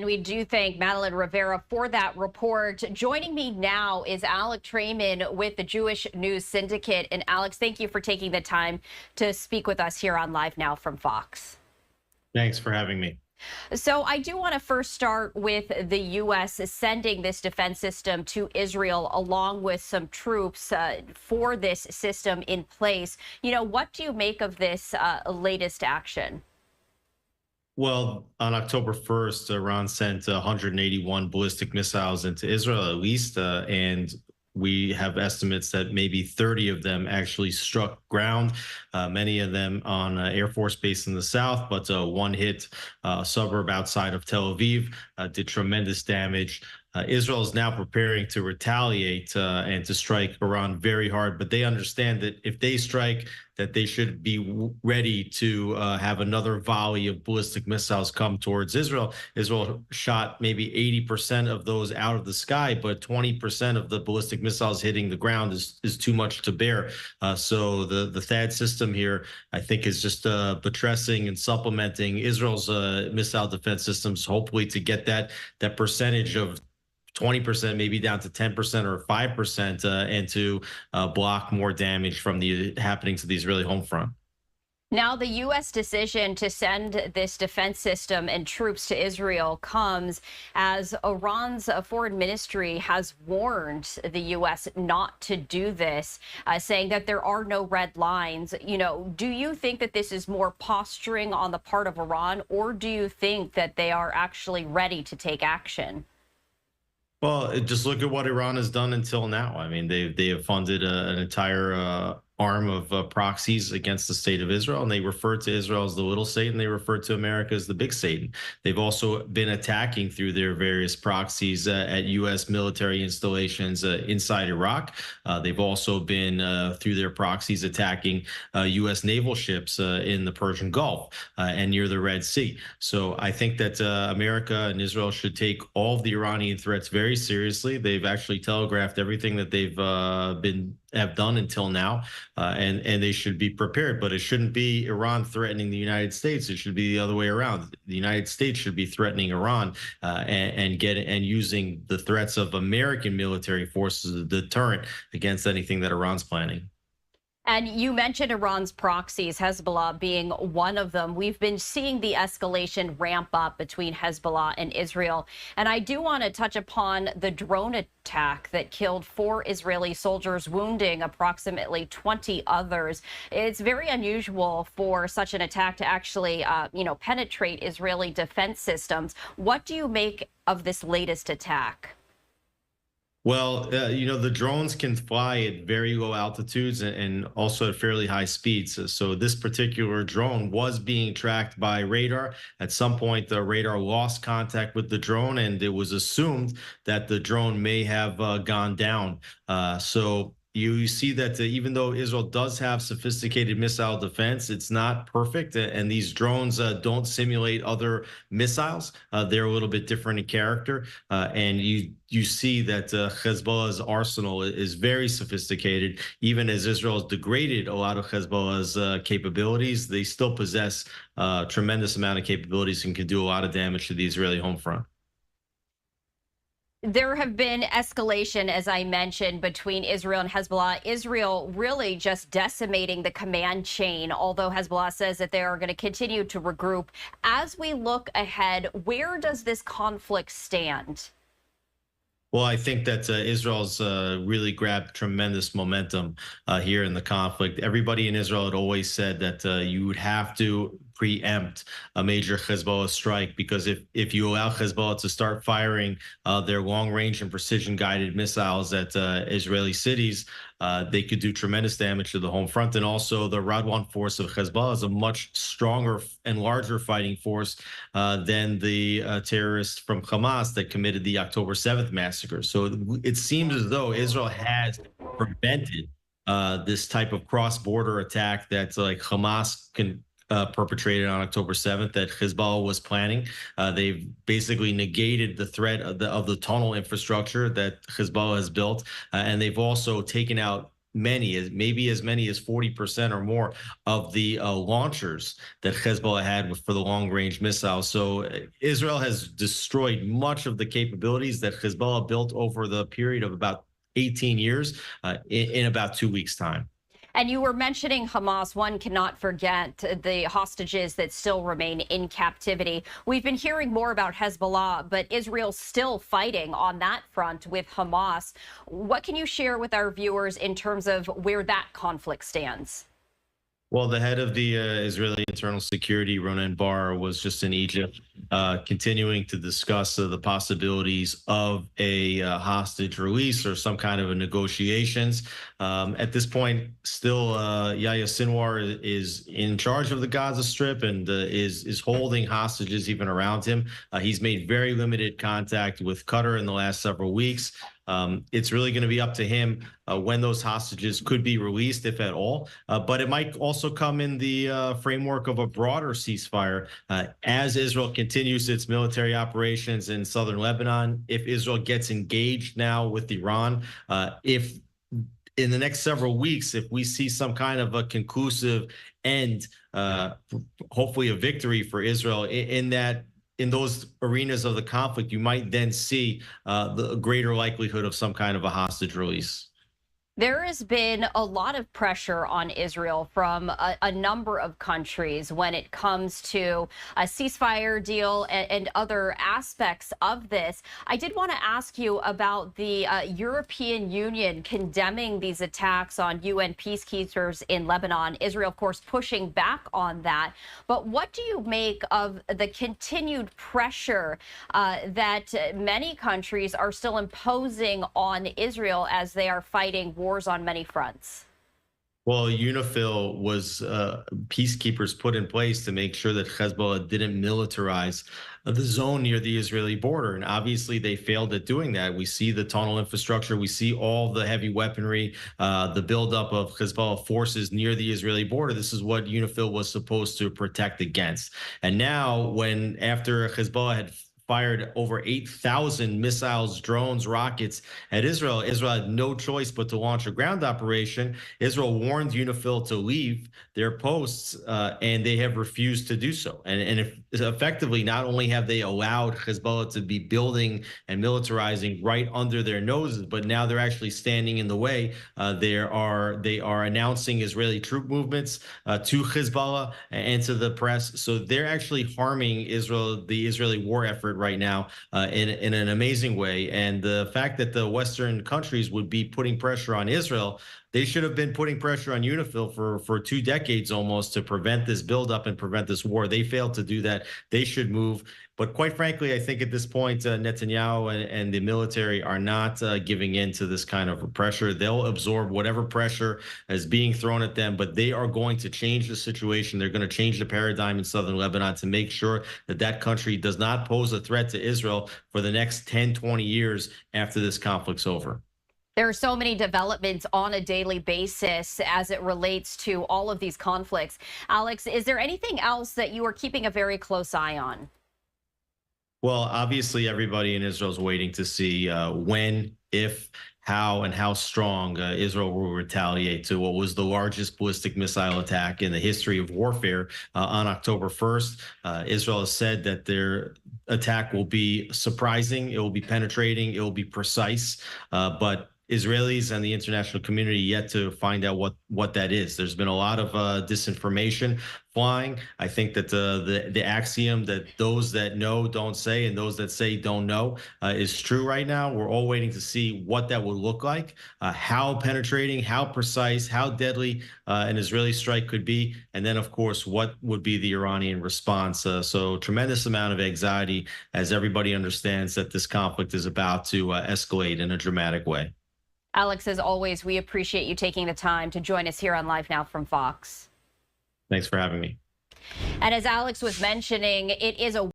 We do thank Madeline Rivera for that report. Joining me now is Alex Traiman with the Jewish News Syndicate. And Alex, thank you for taking the time to speak with us here on Live Now from Fox. Thanks for having me. So I do want to first start with the U.S. sending this defense system to Israel along with some troops for this system in place. What do you make of this latest action? Well, on October 1st, Iran sent 181 ballistic missiles into Israel, at least, and we have estimates that maybe 30 of them actually struck ground, many of them on Air Force Base in the south, but one hit a suburb outside of Tel Aviv, did tremendous damage. Israel is now preparing to retaliate and to strike Iran very hard, but they understand that if they strike, that they should be ready to have another volley of ballistic missiles come towards Israel. Israel shot maybe 80% of those out of the sky, but 20% of the ballistic missiles hitting the ground is too much to bear. So the THAAD system here, I think, is just buttressing and supplementing Israel's missile defense systems, hopefully to get that percentage of 20%, maybe down to 10% or 5%, and to block more damage from the happening to the Israeli home front. Now, the U.S. decision to send this defense system and troops to Israel comes as Iran's foreign ministry has warned the U.S. not to do this, saying that there are no red lines. Do you think that this is more posturing on the part of Iran, or do you think that they are actually ready to take action? Well, just look at what Iran has done until now. I mean, they have funded an entire arm of proxies against the state of Israel, and they refer to Israel as the little Satan. They refer to America as the big Satan. They've also been attacking through their various proxies at U.S. military installations inside Iraq. They've also been through their proxies attacking U.S. naval ships in the Persian Gulf and near the Red Sea. So I think that America and Israel should take all of the Iranian threats very seriously. They've actually telegraphed everything that they've have done until now, and they should be prepared. But it shouldn't be Iran threatening the United States. It should be the other way around. The United States should be threatening Iran and using the threats of American military forces as a deterrent against anything that Iran's planning. And you mentioned Iran's proxies, Hezbollah being one of them. We've been seeing the escalation ramp up between Hezbollah and Israel. And I do want to touch upon the drone attack that killed 4 Israeli soldiers, wounding approximately 20 others. It's very unusual for such an attack to actually, penetrate Israeli defense systems. What do you make of this latest attack? Well, the drones can fly at very low altitudes and also at fairly high speeds. So this particular drone was being tracked by radar. At some point, the radar lost contact with the drone, and it was assumed that the drone may have gone down. So you see that even though Israel does have sophisticated missile defense, it's not perfect. And these drones don't simulate other missiles. They're a little bit different in character. And you see that Hezbollah's arsenal is very sophisticated. Even as Israel has degraded a lot of Hezbollah's capabilities, they still possess a tremendous amount of capabilities and can do a lot of damage to the Israeli home front. There have been escalation, as I mentioned, between Israel and Hezbollah. Israel really just decimating the command chain, although Hezbollah says that they are going to continue to regroup. As we look ahead, where does this conflict stand? Well, I think that Israel's really grabbed tremendous momentum here in the conflict. Everybody in Israel had always said that you would have to preempt a major Hezbollah strike, because if you allow Hezbollah to start firing their long-range and precision-guided missiles at Israeli cities, they could do tremendous damage to the home front. And also, the Radwan force of Hezbollah is a much stronger and larger fighting force than the terrorists from Hamas that committed the October 7th massacre. So it seems as though Israel has prevented this type of cross-border attack that like Hamas can perpetrated on October 7th that Hezbollah was planning. They've basically negated the threat of the tunnel infrastructure that Hezbollah has built, and they've also taken out maybe as many as 40% or more of the launchers that Hezbollah had for the long-range missiles. So Israel has destroyed much of the capabilities that Hezbollah built over the period of about 18 years in about 2 weeks' time. And you were mentioning Hamas. One cannot forget the hostages that still remain in captivity. We've been hearing more about Hezbollah, but Israel's still fighting on that front with Hamas. What can you share with our viewers in terms of where that conflict stands? Well, the head of the Israeli Internal Security, Ronen Bar, was just in Egypt, continuing to discuss the possibilities of a hostage release or some kind of a negotiations. At this point, still, Yahya Sinwar is in charge of the Gaza Strip and is holding hostages even around him. He's made very limited contact with Qatar in the last several weeks. It's really going to be up to him when those hostages could be released, if at all. But it might also come in the framework of a broader ceasefire as Israel continues its military operations in southern Lebanon. If Israel gets engaged now with Iran, if in the next several weeks, if we see some kind of a conclusive end, hopefully a victory for Israel in those arenas of the conflict, you might then see the greater likelihood of some kind of a hostage release. There has been a lot of pressure on Israel from a number of countries when it comes to a ceasefire deal and other aspects of this. I did want to ask you about the European Union condemning these attacks on UN peacekeepers in Lebanon. Israel, of course, pushing back on that. But what do you make of the continued pressure that many countries are still imposing on Israel as they are fighting wars on many fronts? Well, UNIFIL was peacekeepers put in place to make sure that Hezbollah didn't militarize the zone near the Israeli border. And obviously they failed at doing that. We see the tunnel infrastructure. We see all the heavy weaponry, the buildup of Hezbollah forces near the Israeli border. This is what UNIFIL was supposed to protect against. And now after Hezbollah had fired over 8,000 missiles, drones, rockets at Israel. Israel had no choice but to launch a ground operation. Israel warned UNIFIL to leave their posts, and they have refused to do so. And effectively, not only have they allowed Hezbollah to be building and militarizing right under their noses, but now they're actually standing in the way. They are announcing Israeli troop movements to Hezbollah and to the press. So they're actually harming Israel, the Israeli war effort right now in an amazing way. And the fact that the Western countries would be putting pressure on Israel, they should have been putting pressure on UNIFIL for 2 decades almost to prevent this buildup and prevent this war. They failed to do that. They should move. But quite frankly, I think at this point, Netanyahu and the military are not giving in to this kind of pressure. They'll absorb whatever pressure is being thrown at them, but they are going to change the situation. They're going to change the paradigm in southern Lebanon to make sure that that country does not pose a threat to Israel for the next 10, 20 years after this conflict's over. There are so many developments on a daily basis as it relates to all of these conflicts. Alex, is there anything else that you are keeping a very close eye on? Well, obviously, everybody in Israel is waiting to see when, if, how, and how strong Israel will retaliate to what was the largest ballistic missile attack in the history of warfare on October 1st. Israel has said that their attack will be surprising, it will be penetrating, it will be precise, but Israelis and the international community yet to find out what that is. There's been a lot of disinformation flying. I think that the axiom that those that know don't say and those that say don't know is true right now. We're all waiting to see what that would look like, how penetrating, how precise, how deadly an Israeli strike could be, and then, of course, what would be the Iranian response. So tremendous amount of anxiety as everybody understands that this conflict is about to escalate in a dramatic way. Alex, as always, we appreciate you taking the time to join us here on Live Now from Fox. Thanks for having me. And as Alex was mentioning, it is a